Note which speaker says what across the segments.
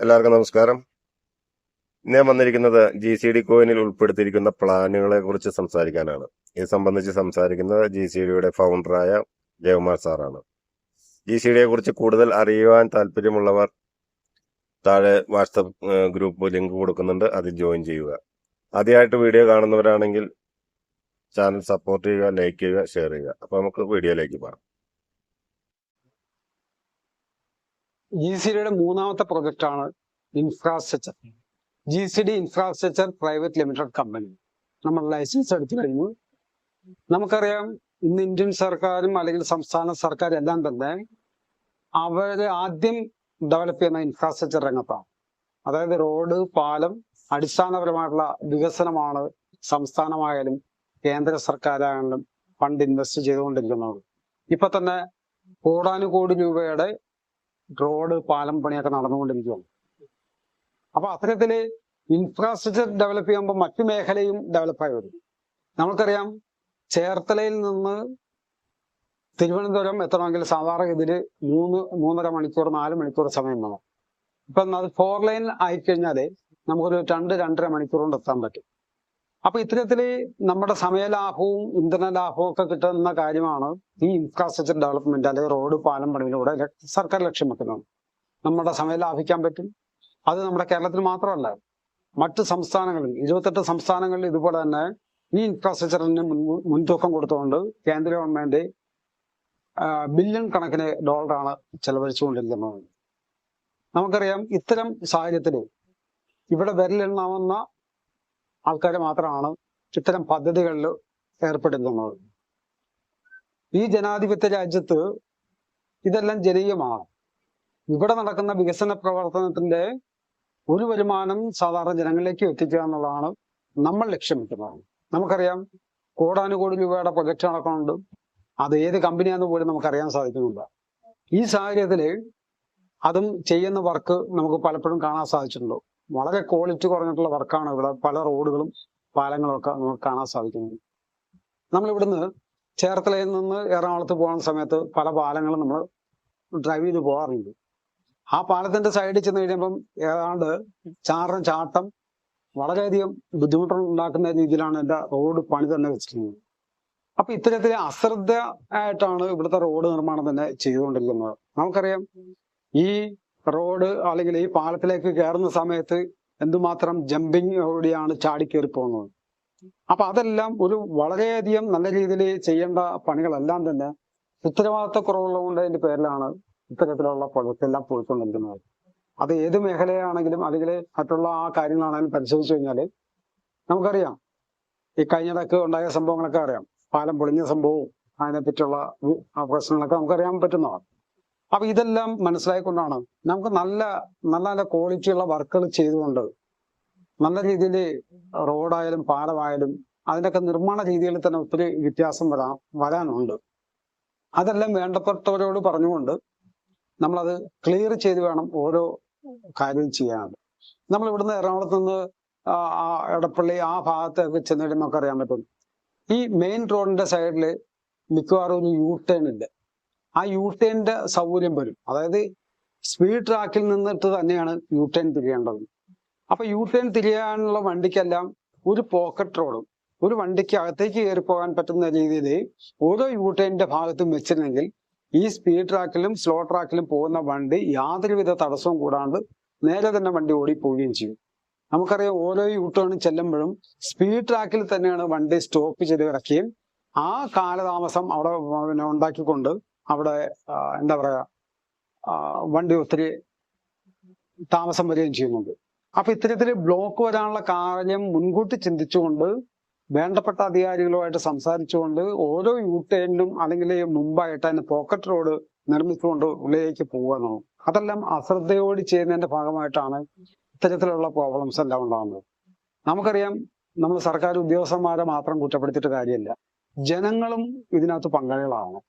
Speaker 1: എല്ലാവർക്കും നമസ്കാരം. ഞാൻ വന്നിരിക്കുന്നത് GCD കോയിനിൽ ഉൾപ്പെടുത്തിയിരിക്കുന്ന പ്ലാനുകളെ കുറിച്ച് സംസാരിക്കാനാണ്. ഇത് സംബന്ധിച്ച് സംസാരിക്കുന്നത് GCDയുടെ ഫൗണ്ടറായ ജയകുമാർ സാറാണ്. GCDയെ കുറിച്ച് കൂടുതൽ അറിയുവാൻ താല്പര്യമുള്ളവർ താഴെ വാട്സപ്പ് ഗ്രൂപ്പ് ലിങ്ക് കൊടുക്കുന്നുണ്ട്, അതിൽ ജോയിൻ ചെയ്യുക. ആദ്യമായിട്ട് വീഡിയോ കാണുന്നവരാണെങ്കിൽ ചാനൽ സപ്പോർട്ട് ചെയ്യുക, ലൈക്ക് ചെയ്യുക, ഷെയർ ചെയ്യുക. അപ്പോൾ നമുക്ക് വീഡിയോയിലേക്ക് പോകാം.
Speaker 2: GCDയുടെ മൂന്നാമത്തെ പ്രൊജക്റ്റാണ് infrastructure. GCD infrastructure private limited company. നമ്മൾ ലൈസൻസ് എടുത്തു കഴിഞ്ഞു. നമുക്കറിയാം, ഇന്ന് ഇന്ത്യൻ സർക്കാരും അല്ലെങ്കിൽ സംസ്ഥാന സർക്കാരും എല്ലാം തന്നെ അവര് ആദ്യം ഡെവലപ്പ് ചെയ്യുന്ന ഇൻഫ്രാസ്ട്രക്ചർ രംഗത്താണ്. അതായത് റോഡ്, പാലം, അടിസ്ഥാനപരമായിട്ടുള്ള വികസനമാണ് സംസ്ഥാനമായാലും കേന്ദ്ര സർക്കാരായാലും ഫണ്ട് ഇൻവെസ്റ്റ് ചെയ്തുകൊണ്ടിരിക്കുന്നത്. ഇപ്പൊ തന്നെ കോടാനുകോടി രൂപയുടെ റോഡ്, പാലം പണിയൊക്കെ നടന്നുകൊണ്ടിരിക്കുകയാണ്. അപ്പൊ അത്തരത്തില് ഇൻഫ്രാസ്ട്രക്ചർ ഡെവലപ്പ് ചെയ്യുമ്പോൾ മറ്റു മേഖലയും ഡെവലപ്പായി വരും. നമുക്കറിയാം, ചേർത്തലയിൽ നിന്ന് തിരുവനന്തപുരം എത്തണമെങ്കിൽ സാധാരണഗതിയിൽ 3-3.5 മണിക്കൂർ 4 മണിക്കൂർ സമയം വേണം. ഇപ്പം അത് 4 ലൈൻ ആയിക്കഴിഞ്ഞാല് നമുക്കൊരു 2-2.5 മണിക്കൂർ കൊണ്ട് എത്താൻ പറ്റും. അപ്പൊ ഇത്തരത്തില് നമ്മുടെ സമയലാഭവും ഇന്ധന ലാഭവും ഒക്കെ കിട്ടുന്ന കാര്യമാണ് ഈ ഇൻഫ്രാസ്ട്രക്ചർ ഡെവലപ്മെന്റ് അല്ലെങ്കിൽ റോഡ്, പാലം പണിയിലൂടെ സർക്കാർ ലക്ഷ്യം വെക്കുന്നത്. നമ്മുടെ സമയം ലാഭിക്കാൻ പറ്റും. അത് നമ്മുടെ കേരളത്തിൽ മാത്രമല്ല, മറ്റ് സംസ്ഥാനങ്ങളിൽ 28 സംസ്ഥാനങ്ങളിൽ ഇതുപോലെ തന്നെ ഈ ഇൻഫ്രാസ്ട്രക്ചറിന് മുൻതൂക്കം കൊടുത്തുകൊണ്ട് കേന്ദ്ര ഗവൺമെന്റ് ബില്യൺ കണക്കിന് ഡോളറാണ് ചെലവഴിച്ചുകൊണ്ടിരിക്കുന്നത്. നമുക്കറിയാം, ഇത്തരം സാഹചര്യത്തിൽ ഇവിടെ വിരലെണ്ണാവുന്ന ആൾക്കാർ മാത്രമാണ് ഇത്തരം പദ്ധതികളിൽ ഏർപ്പെടുത്തുന്നത്. ഈ ജനാധിപത്യ രാജ്യത്ത് ഇതെല്ലാം ജനകീയമാണ്. ഇവിടെ നടക്കുന്ന വികസന പ്രവർത്തനത്തിന്റെ ഒരു വരുമാനം സാധാരണ ജനങ്ങളിലേക്ക് എത്തിക്കുക എന്നുള്ളതാണ് നമ്മൾ ലക്ഷ്യം വെക്കുന്നത്. നമുക്കറിയാം, കോടാനുകോടി രൂപയുടെ പ്രൊജക്ട് നടക്കുന്നുണ്ട്. അത് ഏത് കമ്പനിയാണെന്ന് പോലും നമുക്കറിയാൻ സാധിക്കുന്നില്ല. ഈ സാഹചര്യത്തിൽ അതും ചെയ്യുന്ന വർക്ക് നമുക്ക് പലപ്പോഴും കാണാൻ സാധിച്ചിട്ടുണ്ടോ. വളരെ ക്വാളിറ്റി കുറഞ്ഞിട്ടുള്ള വർക്കാണ് ഇവിടെ പല റോഡുകളും പാലങ്ങളും ഒക്കെ നമുക്ക് കാണാൻ സാധിക്കുന്നത്. നമ്മൾ ഇവിടുന്ന് ചേർത്തലയിൽ നിന്ന് എറണാകുളത്ത് പോകുന്ന സമയത്ത് പല പാലങ്ങളും നമ്മൾ ഡ്രൈവ് ചെയ്ത് പോകാറുണ്ട്. ആ പാലത്തിന്റെ സൈഡിൽ ചെന്ന് കഴിയുമ്പം ഏതാണ്ട് ചാറിന് ചാട്ടം വളരെയധികം ബുദ്ധിമുട്ടുണ്ടാക്കുന്ന രീതിയിലാണ് എൻ്റെ റോഡ് പണി തന്നെ വെച്ചിരിക്കുന്നത്. അപ്പൊ ഇത്തരത്തിൽ അശ്രദ്ധ ആയിട്ടാണ് ഇവിടുത്തെ റോഡ് നിർമ്മാണം തന്നെ ചെയ്തുകൊണ്ടിരിക്കുന്നത്. നമുക്കറിയാം, ഈ റോഡ് അല്ലെങ്കിൽ ഈ പാലത്തിലേക്ക് കയറുന്ന സമയത്ത് എന്തുമാത്രം ജമ്പിങ് ഓടിയാണ് ചാടിക്കേറി പോകുന്നത്. അപ്പൊ അതെല്ലാം ഒരു വളരെയധികം നല്ല രീതിയിൽ ചെയ്യേണ്ട പണികളെല്ലാം തന്നെ ഉത്തരവാദിത്തക്കുറവുള്ളതിന്റെ പേരിലാണ് ഇത്തരത്തിലുള്ള പ്രൊജക്റ്റ് എല്ലാം പോയിക്കൊണ്ടിരിക്കുന്നത്. അത് ഏത് മേഖലയാണെങ്കിലും അല്ലെങ്കിൽ മറ്റുള്ള ആ കാര്യങ്ങളാണെങ്കിലും പരിശോധിച്ചു കഴിഞ്ഞാൽ നമുക്കറിയാം, ഈ കഴിഞ്ഞിടക്ക് ഉണ്ടായ സംഭവങ്ങളൊക്കെ അറിയാം. പാലം പൊളിഞ്ഞ സംഭവവും അതിനെപ്പറ്റിയുള്ള പ്രശ്നങ്ങളൊക്കെ നമുക്കറിയാൻ പറ്റുന്നതാണ്. അപ്പൊ ഇതെല്ലാം മനസ്സിലായിക്കൊണ്ടാണ് നമുക്ക് നല്ല നല്ല ക്വാളിറ്റിയുള്ള വർക്കുകൾ ചെയ്തുകൊണ്ട് നല്ല രീതിയിൽ റോഡായാലും പാലമായാലും അതിൻ്റെയൊക്കെ നിർമ്മാണ രീതിയിൽ തന്നെ ഒത്തിരി വ്യത്യാസം വരാനുണ്ട്. അതെല്ലാം വേണ്ടപ്പെട്ടവരോട് പറഞ്ഞുകൊണ്ട് നമ്മളത് ക്ലിയർ ചെയ്ത് വേണം ഓരോ കാര്യവും ചെയ്യാനുണ്ട്. നമ്മൾ ഇവിടുന്ന് എറണാകുളത്ത് നിന്ന് എടപ്പള്ളി ആ ഭാഗത്തൊക്കെ ചെന്ന് കഴിയുമ്പോൾ നമുക്ക് അറിയാൻ പറ്റും, ഈ മെയിൻ റോഡിന്റെ സൈഡിൽ മിക്കവാറും ഒരു U-ടേൺ ഉണ്ട്. ആ U-ടേണിന്റെ സൗകര്യം വരും. അതായത് സ്പീഡ് ട്രാക്കിൽ നിന്നിട്ട് തന്നെയാണ് U-ടേൺ തിരിയേണ്ടത്. അപ്പൊ U-ടേൺ തിരിയാനുള്ള വണ്ടിക്കെല്ലാം ഒരു പോക്കറ്റ് റോഡും ഒരു വണ്ടിക്ക് അകത്തേക്ക് കയറി പോകാൻ പറ്റുന്ന രീതിയിൽ ഓരോ U-ടേണിന്റെ ഭാഗത്തും വെച്ചിരുന്നെങ്കിൽ ഈ സ്പീഡ് ട്രാക്കിലും സ്ലോ ട്രാക്കിലും പോകുന്ന വണ്ടി യാതൊരുവിധ തടസ്സവും കൂടാണ്ട് നേരെ തന്നെ വണ്ടി ഓടിപ്പോവുകയും ചെയ്യും. നമുക്കറിയാം, ഓരോ U-ടേണും ചെല്ലുമ്പോഴും സ്പീഡ് ട്രാക്കിൽ തന്നെയാണ് വണ്ടി സ്റ്റോപ്പ് ചെയ്ത് കിടക്കുകയും ആ കാലതാമസം അവിടെ ഉണ്ടാക്കിക്കൊണ്ട് അവിടെ എന്താ പറയാ വണ്ടി ഒത്തിരി താമസം വരികയും ചെയ്യുന്നുണ്ട്. അപ്പൊ ഇത്തരത്തിൽ ബ്ലോക്ക് വരാനുള്ള കാര്യം മുൻകൂട്ടി ചിന്തിച്ചുകൊണ്ട് വേണ്ടപ്പെട്ട അധികാരികളുമായിട്ട് സംസാരിച്ചുകൊണ്ട് ഓരോ U-ടേണിനും അല്ലെങ്കിൽ മുമ്പായിട്ട് അതിന് പോക്കറ്റ് റോഡ് നിർമ്മിച്ചുകൊണ്ട് ഉള്ളിലേക്ക് പോകാനോ അതെല്ലാം അശ്രദ്ധയോട് ചെയ്യുന്നതിന്റെ ഭാഗമായിട്ടാണ് ഇത്തരത്തിലുള്ള പ്രോബ്ലംസ് എല്ലാം ഉണ്ടാകുന്നത്. നമുക്കറിയാം, നമ്മൾ സർക്കാർ ഉദ്യോഗസ്ഥന്മാരെ മാത്രം കുറ്റപ്പെടുത്തിയിട്ട് കാര്യമില്ല, ജനങ്ങളും ഇതിനകത്ത് പങ്കാളികളാണ്.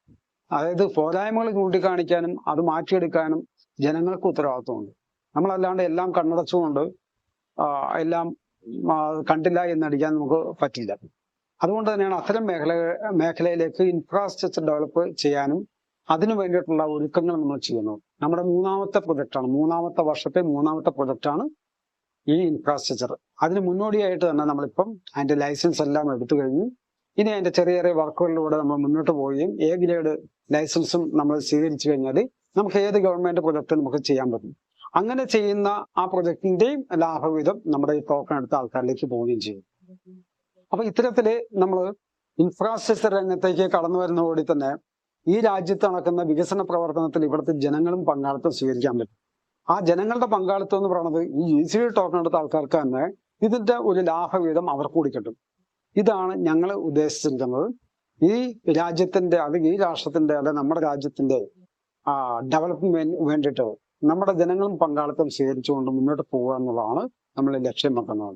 Speaker 2: അതായത് പോരായ്മകൾ ചൂണ്ടിക്കാണിക്കാനും അത് മാറ്റിയെടുക്കാനും ജനങ്ങൾക്ക് ഉത്തരവാദിത്വമുണ്ട്. നമ്മളല്ലാണ്ട് എല്ലാം കണ്ണടച്ചുകൊണ്ട് എല്ലാം കണ്ടില്ല എന്നടിക്കാൻ നമുക്ക് പറ്റില്ല. അതുകൊണ്ട് തന്നെയാണ് അത്തരം മേഖലയിലേക്ക് ഇൻഫ്രാസ്ട്രക്ചർ ഡെവലപ്പ് ചെയ്യാനും അതിനു വേണ്ടിയിട്ടുള്ള ഒരുക്കങ്ങൾ നമ്മൾ ചെയ്യുന്നത്. നമ്മുടെ മൂന്നാമത്തെ വർഷത്തെ മൂന്നാമത്തെ പ്രൊജക്റ്റാണ് ഈ ഇൻഫ്രാസ്ട്രക്ചർ. അതിന് മുന്നോടിയായിട്ട് തന്നെ നമ്മളിപ്പം അതിന്റെ ലൈസൻസ് എല്ലാം എടുത്തു കഴിഞ്ഞു. ഇനി അതിന്റെ ചെറിയ ചെറിയ വർക്കുകളിലൂടെ നമ്മൾ മുന്നോട്ട് പോവുകയും എ ഗ്രേഡ് ലൈസൻസും നമ്മൾ സ്വീകരിച്ചു കഴിഞ്ഞാൽ നമുക്ക് ഏത് ഗവൺമെന്റ് പ്രൊജക്ട് നമുക്ക് ചെയ്യാൻ പറ്റും. അങ്ങനെ ചെയ്യുന്ന ആ പ്രൊജക്ടിന്റെയും ലാഭവിധം നമ്മുടെ ഈ ടോക്കൺ എടുത്ത ആൾക്കാരിലേക്ക് പോവുകയും ചെയ്യും. അപ്പൊ ഇത്തരത്തില് നമ്മൾ ഇൻഫ്രാസ്ട്രക്ചർ രംഗത്തേക്ക് കടന്നു വരുന്നതോടെ തന്നെ ഈ രാജ്യത്ത് നടക്കുന്ന വികസന പ്രവർത്തനത്തിൽ ഇവിടുത്തെ ജനങ്ങളും പങ്കാളിത്തം സ്വീകരിക്കാൻ പറ്റും. ആ ജനങ്ങളുടെ പങ്കാളിത്തം എന്ന് പറയുന്നത് ഈ GCD ടോക്കൺ എടുത്ത ആൾക്കാർക്ക് തന്നെ ഇതിന്റെ ഒരു ലാഭവിധം അവർക്ക് കൂടി കിട്ടും. ഇതാണ് ഞങ്ങൾ ഉദ്ദേശിച്ചിരിക്കുന്നത്. ഈ രാജ്യത്തിന്റെ അല്ലെങ്കിൽ ഈ രാഷ്ട്രത്തിന്റെ അല്ലെ നമ്മുടെ രാജ്യത്തിന്റെ ഡെവലപ്മെന്റ് വേണ്ടിയിട്ട് നമ്മുടെ ജനങ്ങളും പങ്കാളിത്തം സ്വീകരിച്ചുകൊണ്ട് മുന്നോട്ട് പോകുക എന്നുള്ളതാണ് നമ്മൾ ലക്ഷ്യം വെക്കുന്നത്.